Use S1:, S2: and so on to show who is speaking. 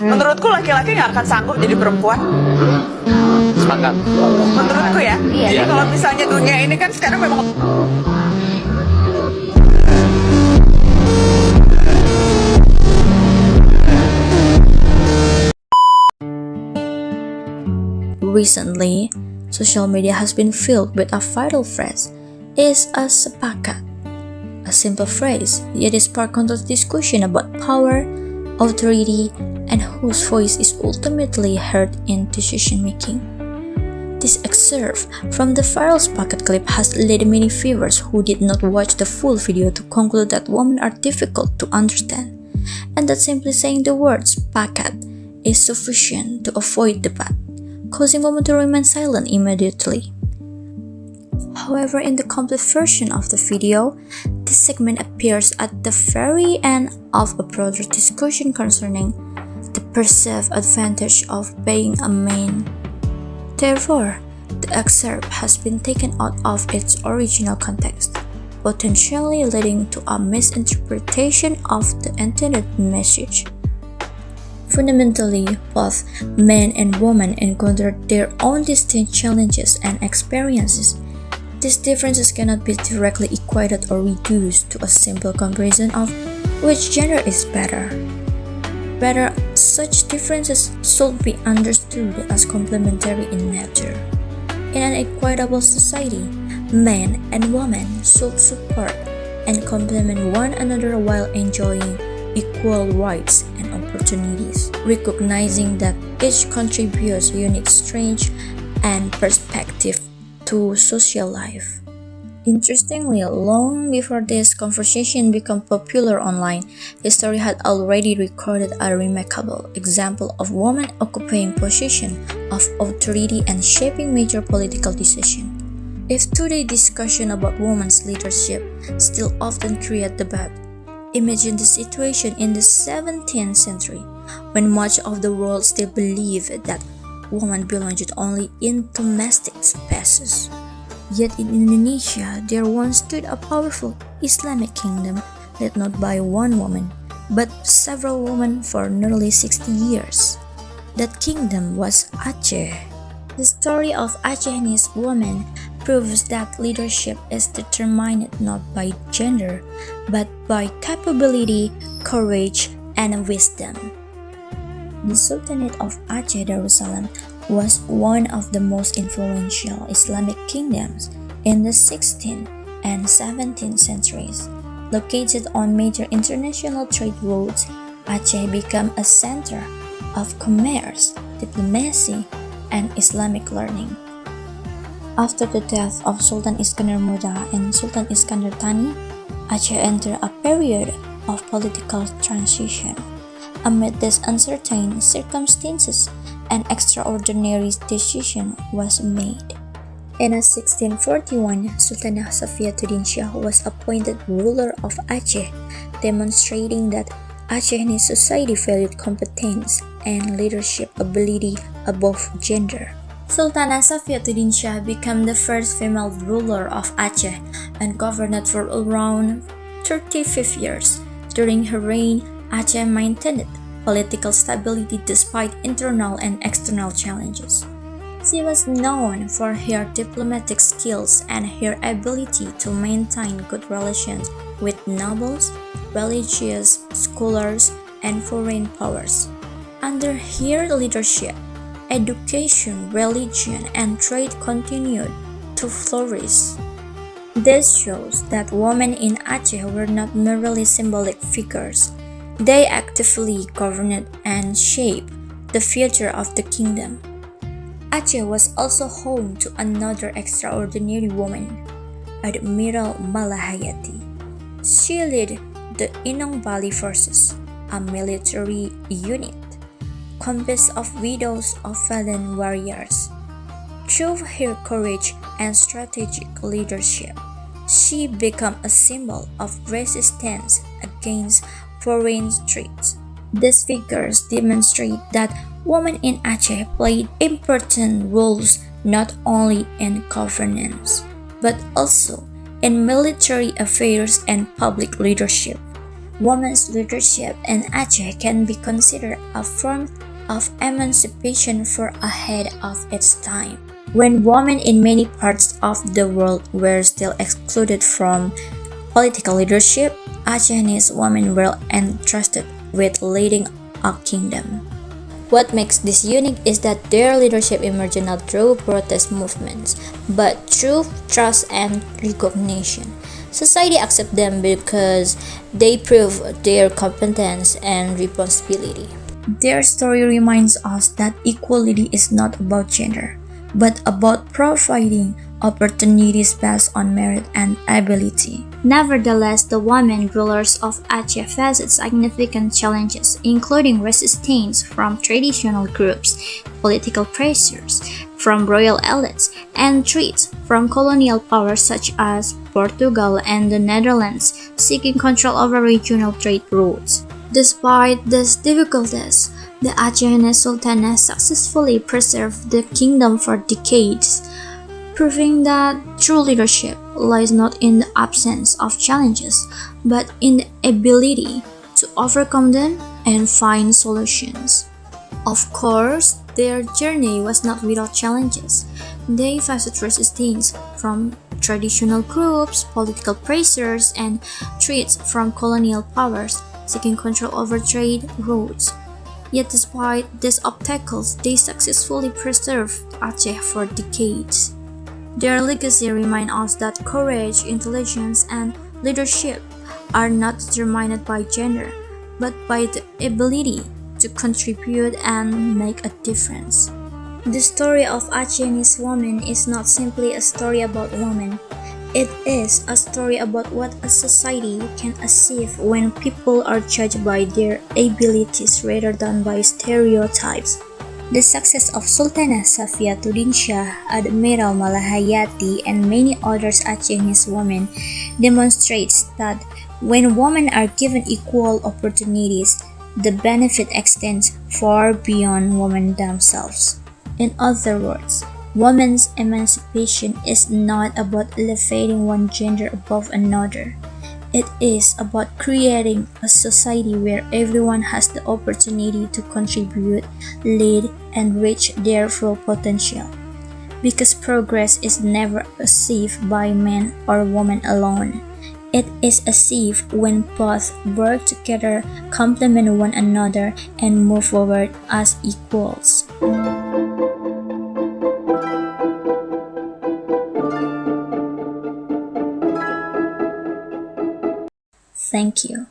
S1: Menurutku laki-laki nggak akan sanggup jadi perempuan.
S2: Sepakat.
S1: Menurutku ya.
S3: Iya.
S1: Jadi kalau misalnya dunia ini kan sekarang memang
S3: Recently, social media has been filled with a viral phrase, is a sepakat. A simple phrase, yet it sparked countless discussion about power, authority, and whose voice is ultimately heard in decision making. This excerpt from the viral sepakat clip has led many viewers who did not watch the full video to conclude that women are difficult to understand, and that simply saying the word sepakat is sufficient to avoid debate, causing women to remain silent immediately. However, in the complete version of the video, this segment appears at the very end of a broader discussion concerning the perceived advantage of being a man. Therefore, the excerpt has been taken out of its original context, potentially leading to a misinterpretation of the intended message. Fundamentally, both men and women encounter their own distinct challenges and experiences. These differences cannot be directly equated or reduced to a simple comparison of which gender is better. Rather, such differences should be understood as complementary in nature. In an equitable society, men and women should support and complement one another while enjoying equal rights and opportunities, recognizing that each contributes unique strength and perspective to social life. Interestingly, long before this conversation became popular online, history had already recorded a remarkable example of women occupying positions of authority and shaping major political decisions. If today's discussion about women's leadership still often create debate, imagine the situation in the 17th century, when much of the world still believed that women belonged only in domestic spaces. Yet in Indonesia, there once stood a powerful Islamic kingdom led not by one woman, but several women for nearly 60 years. That kingdom was Aceh. The story of Aceh's women proves that leadership is determined not by gender, but by capability, courage, and wisdom. The Sultanate of Aceh Darussalam was one of the most influential Islamic kingdoms in the 16th and 17th centuries. Located on major international trade routes, Aceh became a center of commerce, diplomacy, and Islamic learning. After the death of Sultan Iskandar Muda and Sultan Iskandar Thani, Aceh entered a period of political transition. Amid these uncertain circumstances, an extraordinary decision was made. In 1641, Sultanah Safiatuddin Shah was appointed ruler of Aceh, demonstrating that Acehni society valued competence and leadership ability above gender. Sultanah Safiatuddin Shah became the first female ruler of Aceh and governed for around 35 years. During her reign, Aceh maintained political stability despite internal and external challenges. She was known for her diplomatic skills and her ability to maintain good relations with nobles, religious scholars, and foreign powers. Under her leadership, education, religion, and trade continued to flourish. This shows that women in Aceh were not merely symbolic figures. They actively governed and shaped the future of the kingdom. Aceh was also home to another extraordinary woman, Admiral Malahayati. She led the Inong Bali forces, a military unit composed of widows of fallen warriors. Through her courage and strategic leadership, she became a symbol of resistance against foreign threats. These figures demonstrate that women in Aceh played important roles not only in governance, but also in military affairs and public leadership. Women's leadership in Aceh can be considered a form of emancipation far ahead of its time. When women in many parts of the world were still excluded from political leadership, Acehnese women were entrusted with leading a kingdom. What makes this unique is that their leadership emerged not through protest movements, but through trust and recognition. Society accepts them because they prove their competence and responsibility. Their story reminds us that equality is not about gender, but about providing opportunities based on merit and ability. Nevertheless, the women rulers of Aceh faced significant challenges, including resistance from traditional groups, political pressures from royal elites, and threats from colonial powers such as Portugal and the Netherlands, seeking control over regional trade routes. Despite these difficulties, the Acehnese Sultanate successfully preserved the kingdom for decades, proving that true leadership lies not in the absence of challenges, but in the ability to overcome them and find solutions. Of course, their journey was not without challenges. They faced resistance from traditional groups, political pressures, and threats from colonial powers, seeking control over trade routes. Yet despite these obstacles, they successfully preserved Aceh for decades. Their legacy reminds us that courage, intelligence, and leadership are not determined by gender, but by the ability to contribute and make a difference. The story of Acehnese women is not simply a story about women. It is a story about what a society can achieve when people are judged by their abilities rather than by stereotypes. The success of Sultanah Safiatuddin Shah, Admiral Malahayati, and many other Acehnese women demonstrates that when women are given equal opportunities, the benefit extends far beyond women themselves. In other words, women's emancipation is not about elevating one gender above another. It is about creating a society where everyone has the opportunity to contribute, lead, and reach their full potential. Because progress is never achieved by men or women alone. It is achieved when both work together, complement one another, and move forward as equals. Thank you.